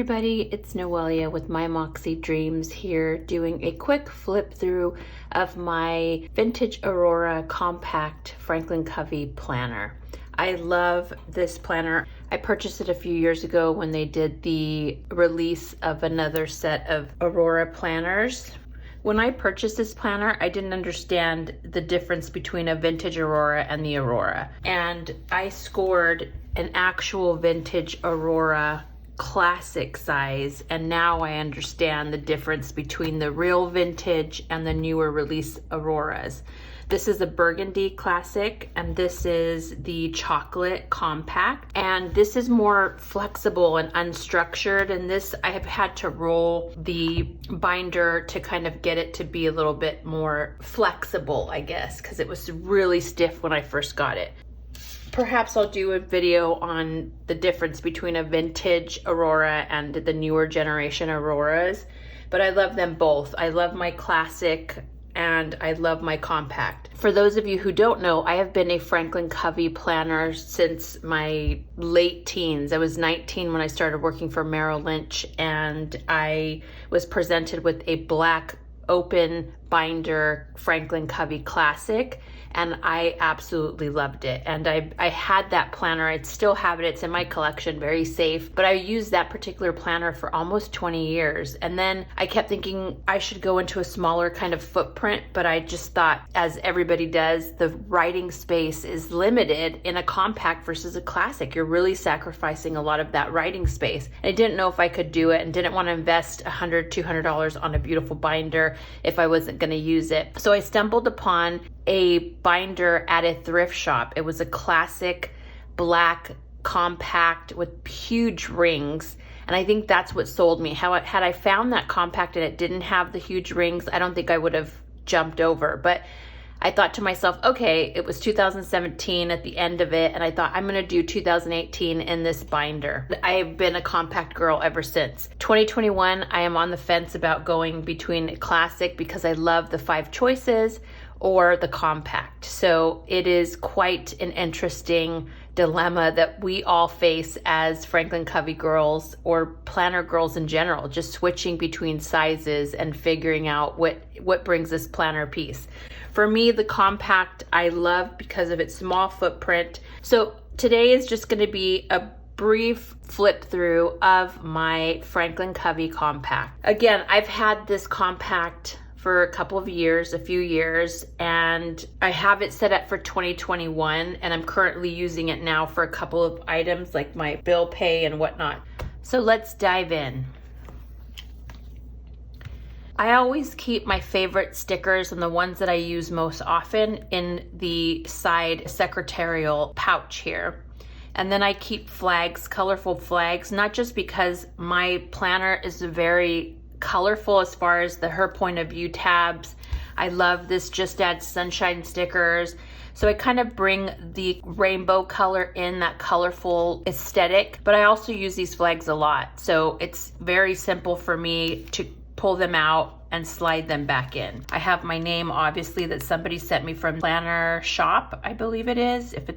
everybody, it's Noelia with My Moxie Dreams here, doing a quick flip through of my vintage Aurora compact Franklin Covey planner. I love this planner. I purchased it a few years ago when they did the release of another set of Aurora planners. When I purchased this planner, I didn't understand the difference between a vintage Aurora and the Aurora. And I scored an actual vintage Aurora classic size, and now I understand the difference between the real vintage and the newer release Auroras. This is a burgundy classic, and this is the chocolate compact, and this is more flexible and unstructured, and this I have had to roll the binder to kind of get it to be a little bit more flexible, I guess, because it was really stiff when I first got it. Perhaps I'll do a video on the difference between a vintage Aurora and the newer generation Auroras, but I love them both. I love my classic and I love my compact. For those of you who don't know, I have been a Franklin Covey planner since my late teens. I was 19 when I started working for Merrill Lynch, and I was presented with a black open binder Franklin Covey classic, and I absolutely loved it. And I had that planner. I still have it. It's in my collection, very safe. But I used that particular planner for almost 20 years. And then I kept thinking I should go into a smaller kind of footprint, but I just thought, as everybody does, the writing space is limited in a compact versus a classic. You're really sacrificing a lot of that writing space. And I didn't know if I could do it and didn't want to invest $100, $200 on a beautiful binder if I wasn't going to use it. So I stumbled upon a binder at a thrift shop. It was a classic black compact with huge rings, and I think that's what sold me. Had I found that compact and it didn't have the huge rings, I don't think I would have jumped over. But I thought to myself, okay, it was 2017 at the end of it, and I thought I'm gonna do 2018 in this binder. I have been a compact girl ever since. 2021, I am on the fence about going between classic because I love the 5 choices or the compact. So it is quite an interesting dilemma that we all face as Franklin Covey girls or planner girls in general, just switching between sizes and figuring out what brings this planner piece. For me, the compact I love because of its small footprint. So today is just gonna be a brief flip through of my Franklin Covey compact. Again, I've had this compact for a couple of years, a few years, and I have it set up for 2021, and I'm currently using it now for a couple of items like my bill pay and whatnot. So let's dive in. I always keep my favorite stickers and the ones that I use most often in the side secretarial pouch here. And then I keep flags, colorful flags, not just because my planner is very colorful as far as her point of view tabs. I love this Just Add Sunshine stickers. So I kind of bring the rainbow color in, that colorful aesthetic, but I also use these flags a lot. So it's very simple for me to pull them out and slide them back in. I have my name, obviously, that somebody sent me from Planner Shop, I believe it is. If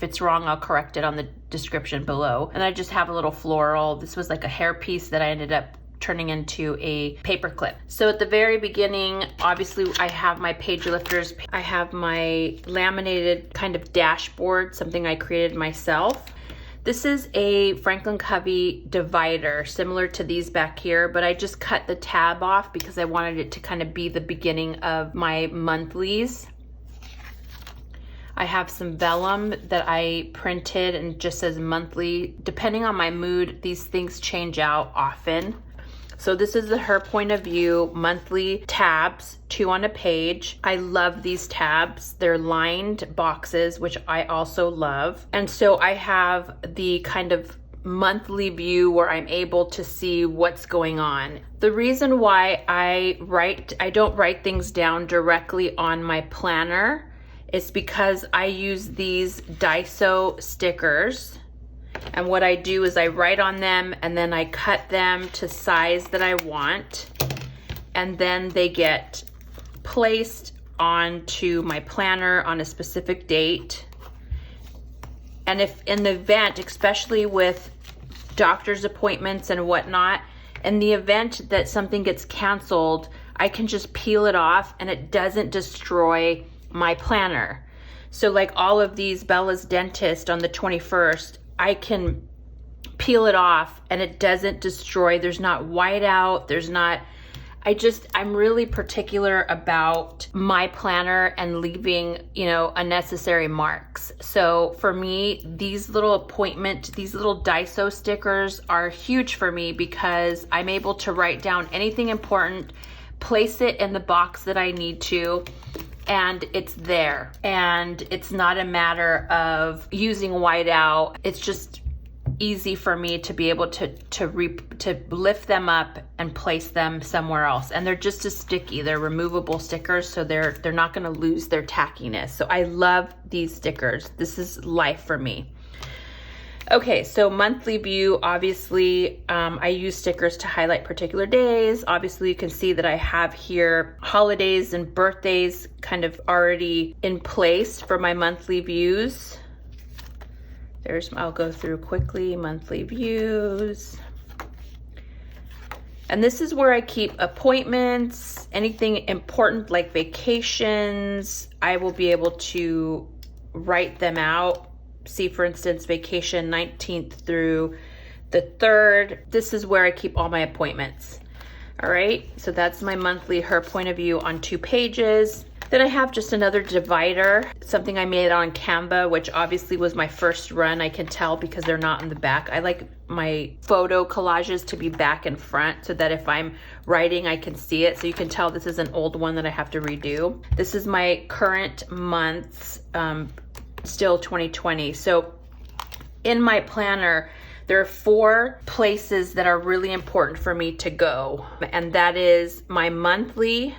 it's wrong, I'll correct it on the description below. And I just have a little floral. This was like a hair piece that I ended up turning into a paper clip. So at the very beginning, obviously I have my page lifters. I have my laminated kind of dashboard, something I created myself. This is a Franklin Covey divider, similar to these back here, but I just cut the tab off because I wanted it to kind of be the beginning of my monthlies. I have some vellum that I printed and just says monthly. Depending on my mood, these things change out often. So this is her point of view monthly tabs, 2 on a page. I love these tabs. They're lined boxes, which I also love. And so I have the kind of monthly view where I'm able to see what's going on. The reason why I don't write things down directly on my planner is because I use these Daiso stickers. And what I do is I write on them and then I cut them to size that I want. And then they get placed onto my planner on a specific date. And if in the event, especially with doctor's appointments and whatnot. In the event that something gets canceled, I can just peel it off and it doesn't destroy my planner. So like all of these, Bella's dentist on the 21st, I can peel it off and it doesn't destroy. There's not whiteout, there's not, I'm really particular about my planner and leaving, unnecessary marks. So for me, these little Daiso stickers are huge for me because I'm able to write down anything important, place it in the box that I need to, and it's there. And it's not a matter of using whiteout. It's just easy for me to be able to lift them up and place them somewhere else. And they're just as sticky. They're removable stickers, so they're not going to lose their tackiness. So I love these stickers. This is life for me. Okay, so monthly view, obviously, I use stickers to highlight particular days. Obviously, you can see that I have here holidays and birthdays kind of already in place for my monthly views. I'll go through quickly, monthly views. And this is where I keep appointments, anything important like vacations. I will be able to write them out. See, for instance, vacation 19th through the 3rd. This is where I keep all my appointments. All right, so that's my monthly her point of view on 2 pages. Then I have just another divider, something I made on Canva, which obviously was my first run. I can tell because they're not in the back. I like my photo collages to be back and front so that if I'm writing, I can see it. So you can tell this is an old one that I have to redo. This is my current month's, still 2020. So in my planner, there are 4 places that are really important for me to go. And that is my monthly,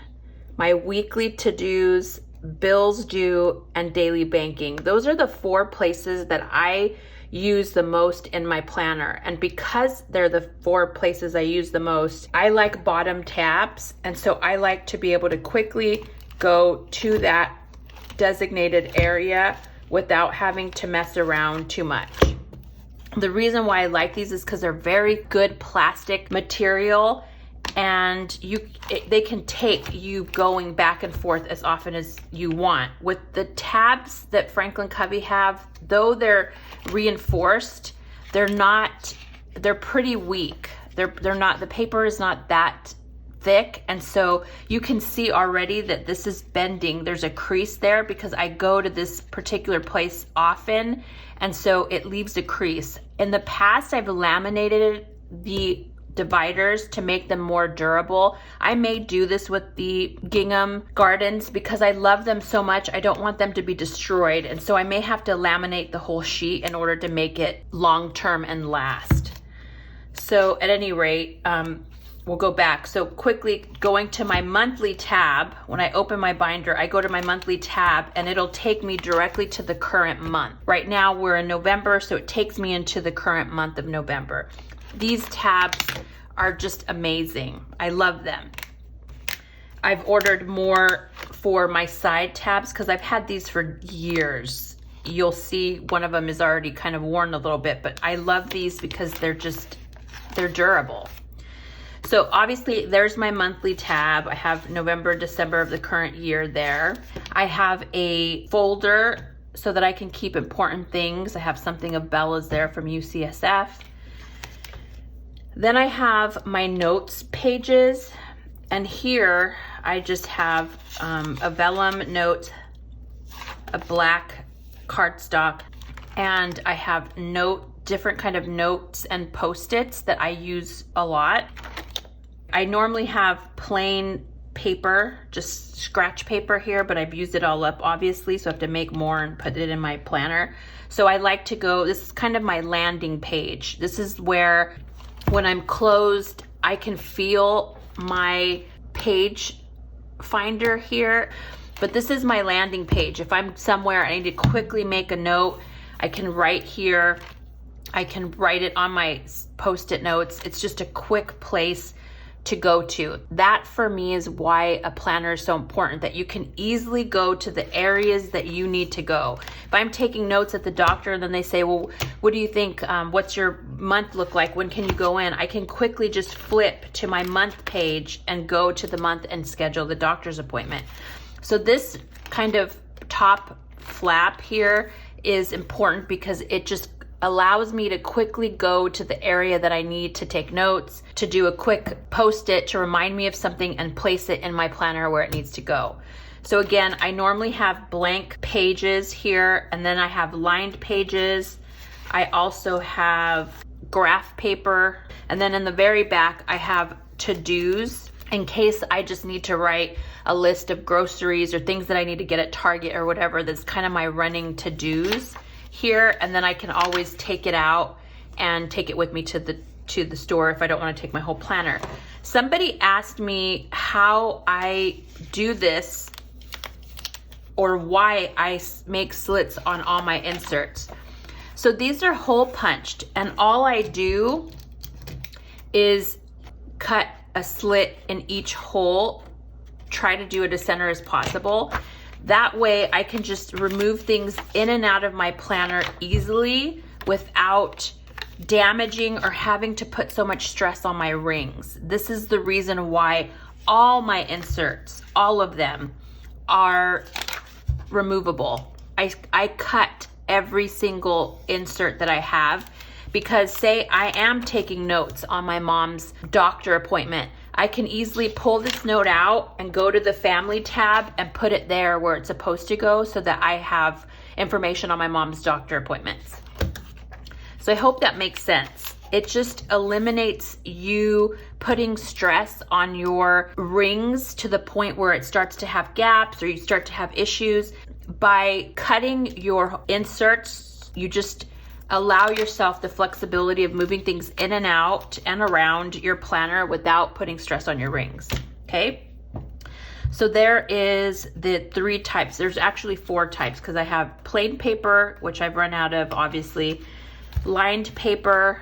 my weekly to-dos, bills due, and daily banking. Those are the 4 places that I use the most in my planner. And because they're the 4 places I use the most, I like bottom tabs. And so I like to be able to quickly go to that designated area without having to mess around too much. The reason why I like these is because they're very good plastic material, and they can take you going back and forth as often as you want. With the tabs that Franklin Covey have, though they're reinforced, they're pretty weak. They're not, the paper is not that thick, and so you can see already that this is bending. There's a crease there because I go to this particular place often, and so it leaves a crease. In the past, I've laminated the dividers to make them more durable. I may do this with the gingham gardens because I love them so much. I don't want them to be destroyed, and so I may have to laminate the whole sheet in order to make it long-term and last. So at any rate, we'll go back. So quickly going to my monthly tab, when I open my binder, I go to my monthly tab and it'll take me directly to the current month. Right now we're in November, so it takes me into the current month of November. These tabs are just amazing. I love them. I've ordered more for my side tabs because I've had these for years. You'll see one of them is already kind of worn a little bit, but I love these because they're durable. So obviously there's my monthly tab. I have November, December of the current year there. I have a folder so that I can keep important things. I have something of Bella's there from UCSF. Then I have my notes pages, and here I just have a vellum note, a black cardstock, and I have different kind of notes and Post-its that I use a lot. I normally have plain paper, just scratch paper here, but I've used it all up obviously, so I have to make more and put it in my planner. So I like to go, this is kind of my landing page. This is where when I'm closed, I can feel my page finder here, but this is my landing page. If I'm somewhere I need to quickly make a note, I can write here. I can write it on my Post-it notes. It's just a quick place to go to. That for me is why a planner is so important, that you can easily go to the areas that you need to go. If I'm taking notes at the doctor and then they say, well, what do you think, what's your month look like? When can you go in? I can quickly just flip to my month page and go to the month and schedule the doctor's appointment. So this kind of top flap here is important because it just allows me to quickly go to the area that I need to take notes, to do a quick post-it to remind me of something and place it in my planner where it needs to go. So again, I normally have blank pages here, and then I have lined pages. I also have graph paper, and then in the very back, I have to-dos in case I just need to write a list of groceries or things that I need to get at Target or whatever. That's kind of my running to-dos here, and then I can always take it out and take it with me to the store if I don't want to take my whole planner. Somebody asked me how I do this or why I make slits on all my inserts. So these are hole punched, and all I do is cut a slit in each hole, try to do it as center as possible. That way I can just remove things in and out of my planner easily without damaging or having to put so much stress on my rings. This is the reason why all my inserts, all of them, are removable. I cut every single insert that I have because say I am taking notes on my mom's doctor appointment. I can easily pull this note out and go to the family tab and put it there where it's supposed to go so that I have information on my mom's doctor appointments. So I hope that makes sense. It just eliminates you putting stress on your rings to the point where it starts to have gaps or you start to have issues. By cutting your inserts, you just allow yourself the flexibility of moving things in and out and around your planner without putting stress on your rings, okay? So there is the 3 types. There's actually 4 types because I have plain paper, which I've run out of, obviously, lined paper,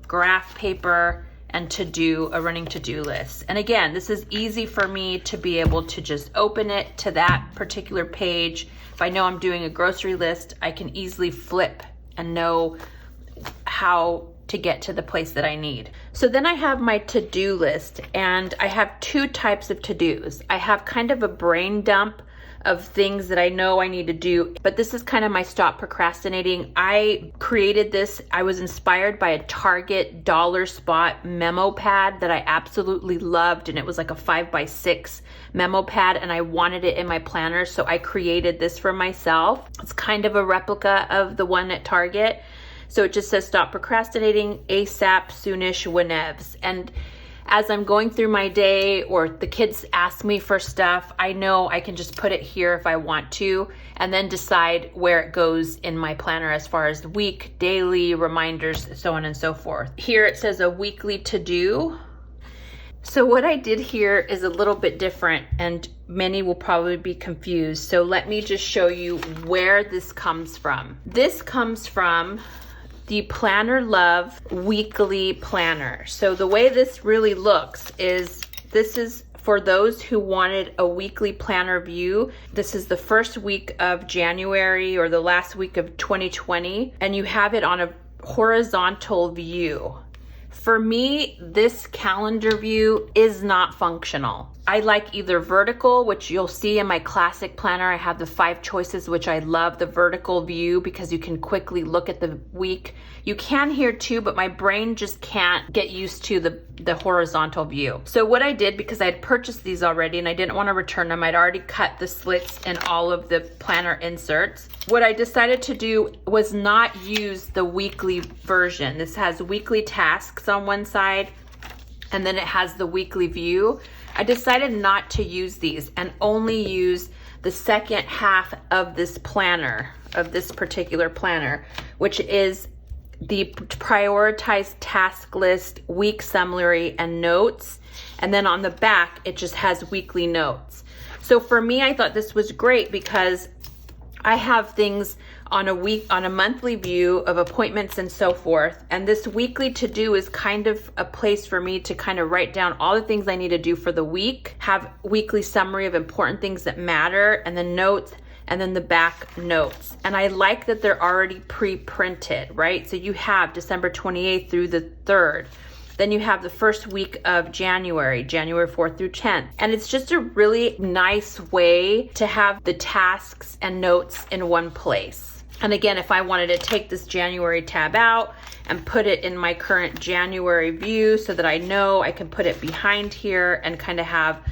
graph paper, and a running to-do list. And again, this is easy for me to be able to just open it to that particular page. If I know I'm doing a grocery list, I can easily flip and know how to get to the place that I need. So then I have my to-do list, and I have 2 types of to-dos. I have kind of a brain dump of things that I know I need to do, but this is kind of my stop procrastinating. I created this, I was inspired by a Target dollar spot memo pad that I absolutely loved, and it was like a 5x6 memo pad, and I wanted it in my planner, so I created this for myself. It's kind of a replica of the one at Target. So it just says stop procrastinating ASAP, soonish, whenevs. And as I'm going through my day or the kids ask me for stuff, I know I can just put it here if I want to and then decide where it goes in my planner as far as the week, daily, reminders, so on and so forth. Here it says a weekly to-do. So what I did here is a little bit different and many will probably be confused. So let me just show you where this comes from. This comes from the Planner Love weekly planner. So the way this really looks is this is for those who wanted a weekly planner view. This is the first week of January or the last week of 2020, and you have it on a horizontal view. For me, this calendar view is not functional. I like either vertical, which you'll see in my classic planner. I have the 5 choices, which I love the vertical view because you can quickly look at the week. You can here too, but my brain just can't get used to the horizontal view. So what I did, because I had purchased these already and I didn't want to return them, I'd already cut the slits in all of the planner inserts. What I decided to do was not use the weekly version. This has weekly tasks on one side, and then it has the weekly view. I decided not to use these and only use the second half of this planner, of this particular planner, which is the prioritized task list, week summary, and notes. And then on the back, it just has weekly notes. So for me, I thought this was great because I have things on a monthly view of appointments and so forth. And this weekly to-do is kind of a place for me to kind of write down all the things I need to do for the week, have weekly summary of important things that matter, and then notes, and then the back notes. And I like that they're already pre-printed, right? So you have December 28th through the 3rd. Then you have the first week of January 4th through 10th. And it's just a really nice way to have the tasks and notes in one place. And again, if I wanted to take this January tab out and put it in my current January view so that I know I can put it behind here and kind of have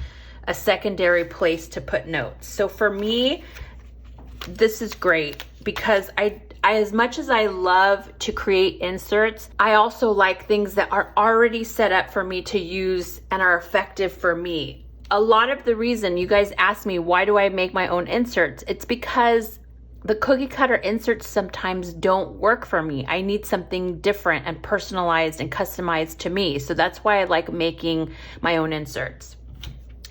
a secondary place to put notes. So for me, this is great because I as much as I love to create inserts, I also like things that are already set up for me to use and are effective for me. A lot of the reason you guys ask me, why do I make my own inserts? It's because the cookie cutter inserts sometimes don't work for me. I need something different and personalized and customized to me. So that's why I like making my own inserts.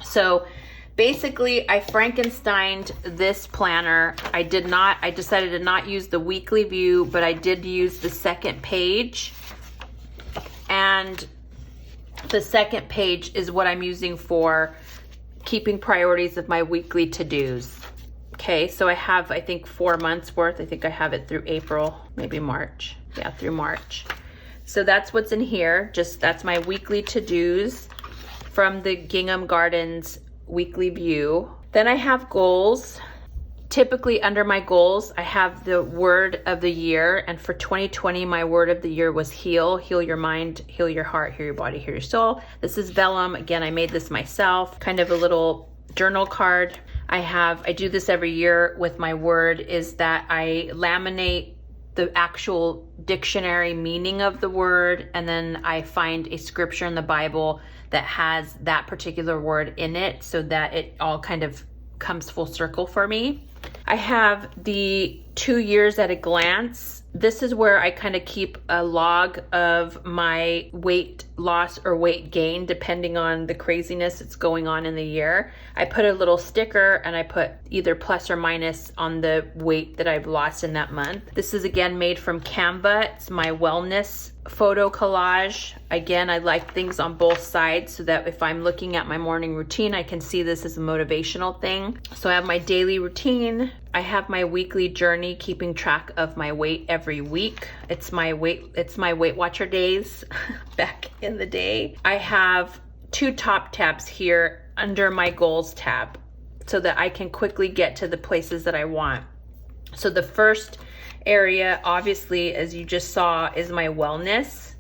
So basically, I Frankensteined this planner. I decided to not use the weekly view, but I did use the second page. And the second page is what I'm using for keeping priorities of my weekly to-dos. Okay, so I have, I think, 4 months worth. I think I have it through April, maybe March. Yeah, through March. So that's what's in here. That's my weekly to-dos from the Gingham Gardens weekly view. Then I have goals. Typically under my goals, I have the word of the year. And for 2020, my word of the year was heal. Heal your mind, heal your heart, heal your body, heal your soul. This is vellum. Again, I made this myself. Kind of a little journal card. I do this every year with my word, is that I laminate the actual dictionary meaning of the word, and then I find a scripture in the Bible that has that particular word in it so that it all kind of comes full circle for me. I have the 2 years at a glance. This is where I kind of keep a log of my weight loss or weight gain, depending on the craziness that's going on in the year. I put a little sticker and I put either plus or minus on the weight that I've lost in that month. This is again made from Canva. It's my wellness photo collage. Again, I like things on both sides so that if I'm looking at my morning routine, I can see this as a motivational thing. So I have my daily routine. I have my weekly journey, keeping track of my weight every week. It's my Weight Watcher days back in the day. I have 2 top tabs here under my goals tab so that I can quickly get to the places that I want. So the first area, obviously, as you just saw, is my wellness.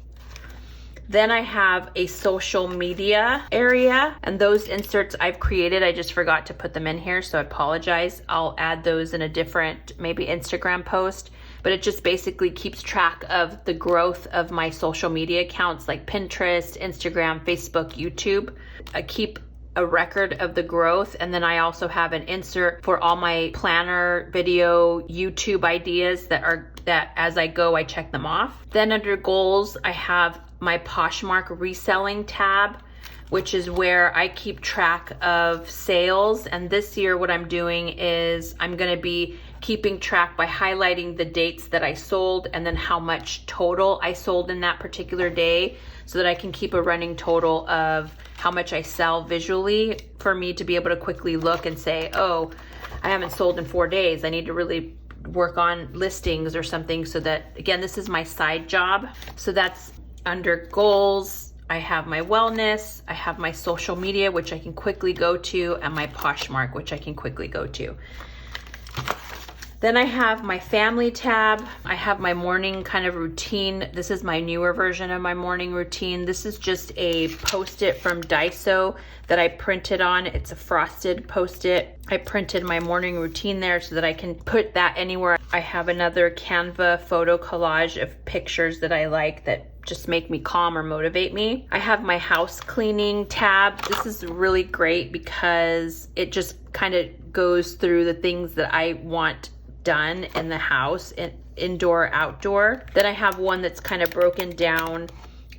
Then I have a social media area, and those inserts I've created, I just forgot to put them in here, so I apologize. I'll add those in a different, maybe Instagram post, but it just basically keeps track of the growth of my social media accounts like Pinterest, Instagram, Facebook, YouTube. I keep a record of the growth, and then I also have an insert for all my planner, video, YouTube ideas that as I go, I check them off. Then under goals, I have my Poshmark reselling tab, which is where I keep track of sales. And this year what I'm doing is I'm gonna be keeping track by highlighting the dates that I sold and then how much total I sold in that particular day, so that I can keep a running total of how much I sell visually, for me to be able to quickly look and say, oh, I haven't sold in 4 days. I need to really work on listings or something, so that, again, this is my side job. So that's under goals. I have my wellness, I have my social media, which I can quickly go to, and my Poshmark, which I can quickly go to. Then I have my family tab. I have my morning kind of routine. This is my newer version of my morning routine. This is just a Post-it from Daiso that I printed on. It's a frosted Post-it. I printed my morning routine there so that I can put that anywhere. I have another Canva photo collage of pictures that I like that just make me calm or motivate me. I have my house cleaning tab. This is really great because it just kind of goes through the things that I want done in the house, indoor, outdoor. Then I have one that's kind of broken down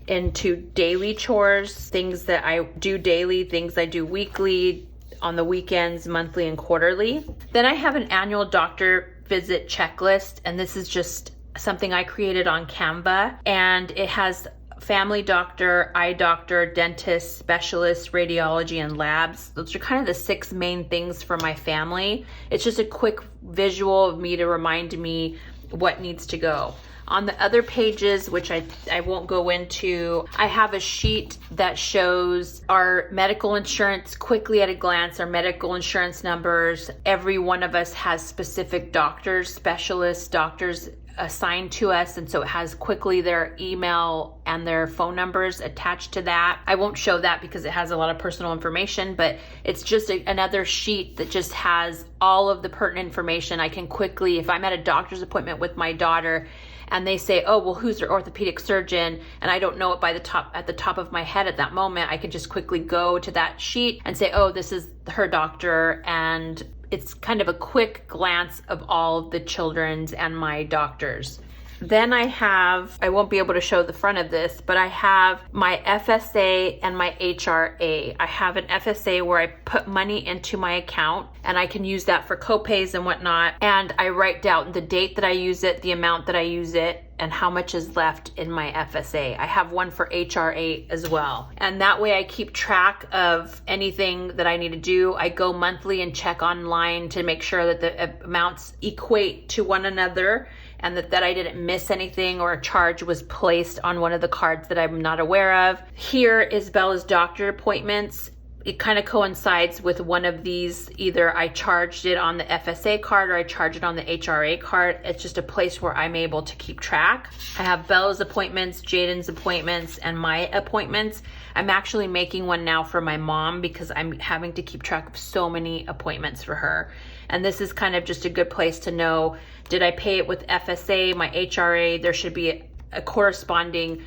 into daily chores, things that I do daily, things I do weekly, on the weekends, monthly and quarterly. Then I have an annual doctor visit checklist, and this is just something I created on Canva, and it has family doctor, eye doctor, dentist, specialist, radiology, and labs. Those are kind of the 6 main things for my family. It's just a quick visual of me to remind me what needs to go. On the other pages, which I won't go into, I have a sheet that shows our medical insurance quickly at a glance, our medical insurance numbers. Every one of us has specific doctors, specialists, doctors assigned to us, and so it has quickly their email and their phone numbers attached to that. I won't show that because it has a lot of personal information, but it's just another sheet that just has all of the pertinent information. I can quickly, if I'm at a doctor's appointment with my daughter and they say, oh, well, who's their orthopedic surgeon? And I don't know it at the top of my head at that moment, I can just quickly go to that sheet and say, oh, this is her doctor. And it's kind of a quick glance of all of the children's and my doctors. Then I won't be able to show the front of this, but I have my FSA and my HRA. I have an FSA where I put money into my account and I can use that for copays and whatnot. And I write down the date that I use it, the amount that I use it, and how much is left in my FSA. I have one for HRA as well. And that way I keep track of anything that I need to do. I go monthly and check online to make sure that the amounts equate to one another, and that I didn't miss anything or a charge was placed on one of the cards that I'm not aware of. Here is Bella's doctor appointments. It kind of coincides with one of these. Either I charged it on the FSA card or I charged it on the HRA card. It's just a place where I'm able to keep track. I have Bella's appointments, Jaden's appointments, and my appointments. I'm actually making one now for my mom because I'm having to keep track of so many appointments for her. And this is kind of just a good place to know, did I pay it with FSA, my HRA? There should be a corresponding,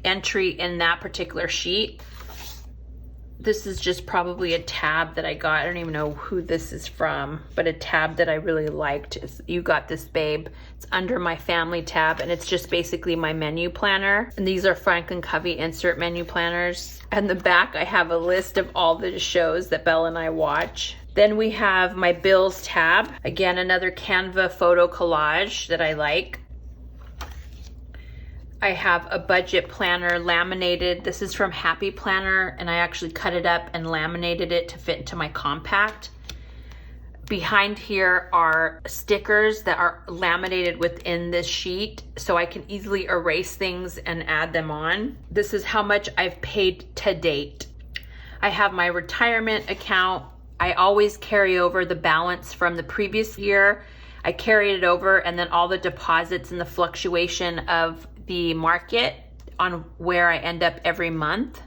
entry in that particular sheet. This is just probably a tab that I got. I don't even know who this is from, but a tab that I really liked is You Got This, Babe. It's under my family tab, and it's just basically my menu planner. And these are Franklin Covey insert menu planners. And the back, I have a list of all the shows that Bella and I watch. Then we have my bills tab. Again, another Canva photo collage that I like. I have a budget planner laminated. This is from Happy Planner, and I actually cut it up and laminated it to fit into my compact. Behind here are stickers that are laminated within this sheet, so I can easily erase things and add them on. This is how much I've paid to date. I have my retirement account. I always carry over the balance from the previous year. I carry it over, and then all the deposits and the fluctuation of the market on where I end up every month.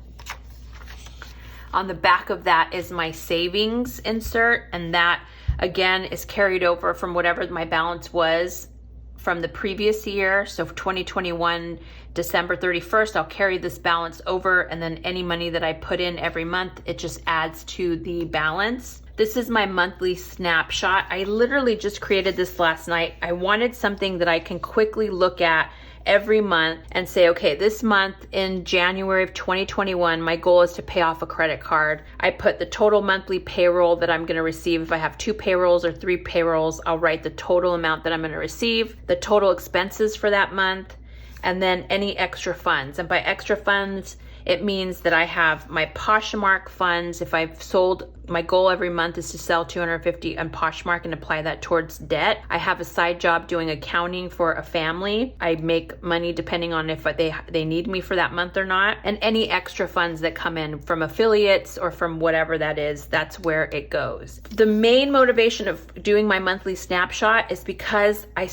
On the back of that is my savings insert, and that again is carried over from whatever my balance was from the previous year. So for 2021, December 31st, I'll carry this balance over, and then any money that I put in every month, it just adds to the balance. This is my monthly snapshot. I literally just created this last night. I wanted something that I can quickly look at every month and say, okay, this month in January of 2021, my goal is to pay off a credit card. I put the total monthly payroll that I'm going to receive. If I have 2 payrolls or 3 payrolls, I'll write the total amount that I'm going to receive, the total expenses for that month, and then any extra funds. And by extra funds, it means that I have my Poshmark funds. If I've sold, my goal every month is to sell $250 on Poshmark and apply that towards debt. I have a side job doing accounting for a family. I make money depending on if they need me for that month or not. And any extra funds that come in from affiliates or from whatever that is, that's where it goes. The main motivation of doing my monthly snapshot is because I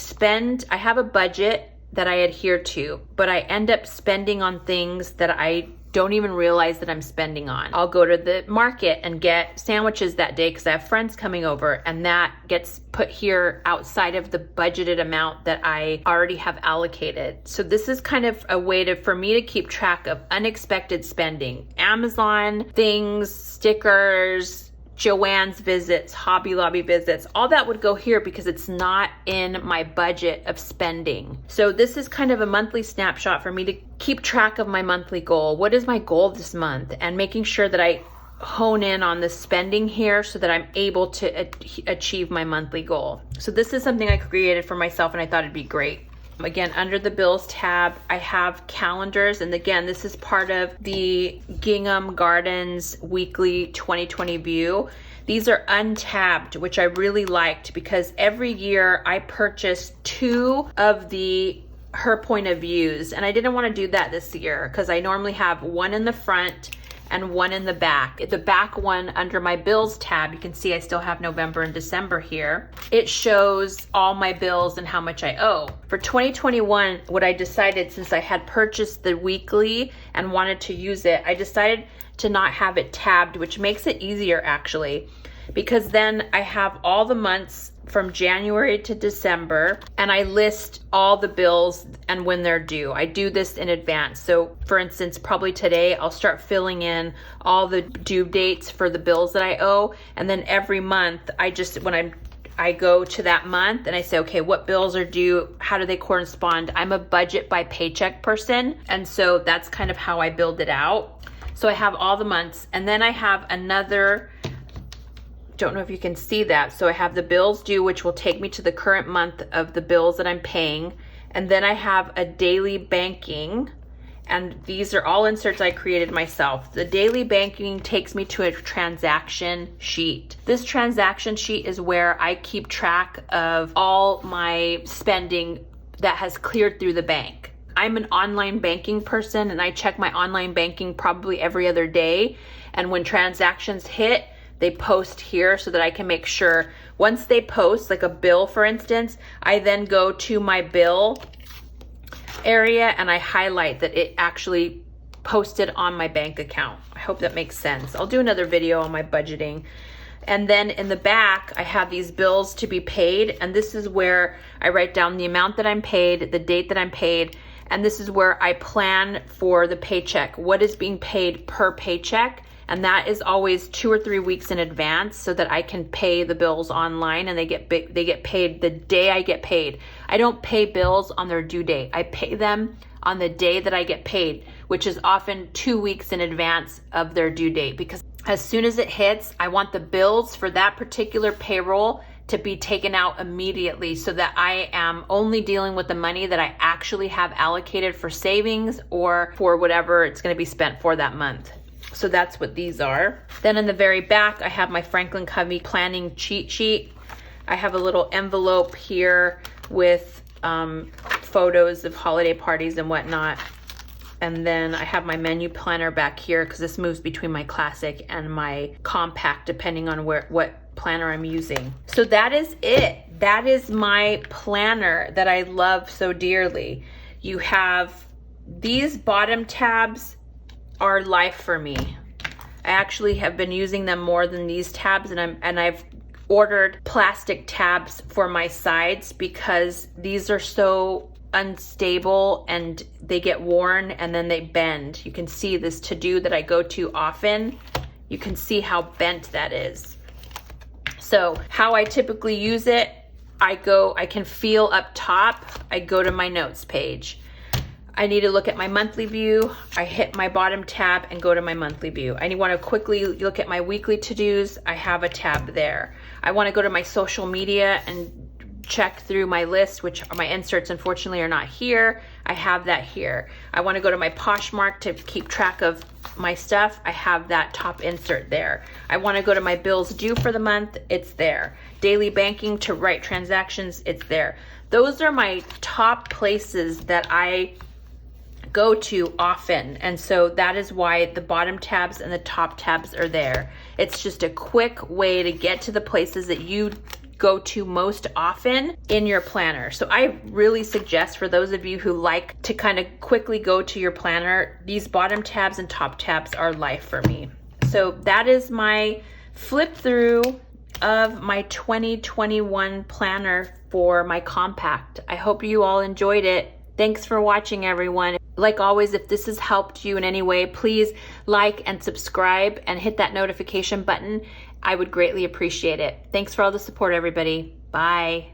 have a budget that I adhere to, but I end up spending on things that I don't even realize that I'm spending on. I'll go to the market and get sandwiches that day because I have friends coming over, and that gets put here outside of the budgeted amount that I already have allocated. So this is kind of a way for me to keep track of unexpected spending. Amazon things, stickers, Joann's visits, Hobby Lobby visits, all that would go here because it's not in my budget of spending. So this is kind of a monthly snapshot for me to keep track of my monthly goal. What is my goal this month? And making sure that I hone in on the spending here so that I'm able to achieve my monthly goal. So this is something I created for myself and I thought it'd be great. Again, under the bills tab, I have calendars. And again, this is part of the Gingham Gardens weekly 2020 view. These are untabbed, which I really liked because every year I purchase 2 of the her point of views. And I didn't want to do that this year because I normally have one in the front and one in the back. The back one under my bills tab, you can see I still have November and December here. It shows all my bills and how much I owe. For 2021, what I decided, since I had purchased the weekly and wanted to use it, I decided to not have it tabbed, which makes it easier actually, because then I have all the months from January to December, and I list all the bills and when they're due. I do this in advance. So for instance, probably today, I'll start filling in all the due dates for the bills that I owe. And then every month, I go to that month and I say, okay, what bills are due? How do they correspond? I'm a budget by paycheck person. And so that's kind of how I build it out. So I have all the months, and then I have another, don't know if you can see that. So I have the bills due, which will take me to the current month of the bills that I'm paying. And then I have a daily banking, and these are all inserts I created myself. The daily banking takes me to a transaction sheet. This transaction sheet is where I keep track of all my spending that has cleared through the bank. I'm an online banking person, and I check my online banking probably every other day. And when transactions hit, they post here so that I can make sure once they post, like a bill for instance, I then go to my bill area and I highlight that it actually posted on my bank account. I hope that makes sense. I'll do another video on my budgeting. And then in the back, I have these bills to be paid. And this is where I write down the amount that I'm paid, the date that I'm paid. And this is where I plan for the paycheck, what is being paid per paycheck. And that is always 2 or 3 weeks in advance so that I can pay the bills online, and they get paid the day I get paid. I don't pay bills on their due date. I pay them on the day that I get paid, which is often 2 weeks in advance of their due date, because as soon as it hits, I want the bills for that particular payroll to be taken out immediately so that I am only dealing with the money that I actually have allocated for savings or for whatever it's going to be spent for that month. So that's what these are. Then in the very back, I have my Franklin Covey planning cheat sheet. I have a little envelope here with photos of holiday parties and whatnot. And then I have my menu planner back here because this moves between my classic and my compact depending on what planner I'm using. So that is it. That is my planner that I love so dearly. You have these bottom tabs are life for me. I actually have been using them more than these tabs, and I've ordered plastic tabs for my sides because these are so unstable and they get worn and then they bend. You can see this to-do that I go to often. You can see how bent that is. So how I typically use it, I can feel up top, I go to my notes page. I need to look at my monthly view. I hit my bottom tab and go to my monthly view. I want to quickly look at my weekly to-dos. I have a tab there. I want to go to my social media and check through my list, which my inserts unfortunately are not here. I have that here. I want to go to my Poshmark to keep track of my stuff. I have that top insert there. I want to go to my bills due for the month. It's there. Daily banking to write transactions. It's there. Those are my top places that I go to often, and so that is why the bottom tabs and the top tabs are there. It's just a quick way to get to the places that you go to most often in your planner. So I really suggest for those of you who like to kind of quickly go to your planner, these bottom tabs and top tabs are life for me. So that is my flip through of my 2021 planner for my compact. I hope you all enjoyed it. Thanks for watching, everyone. Like always, if this has helped you in any way, please like and subscribe and hit that notification button. I would greatly appreciate it. Thanks for all the support, everybody. Bye.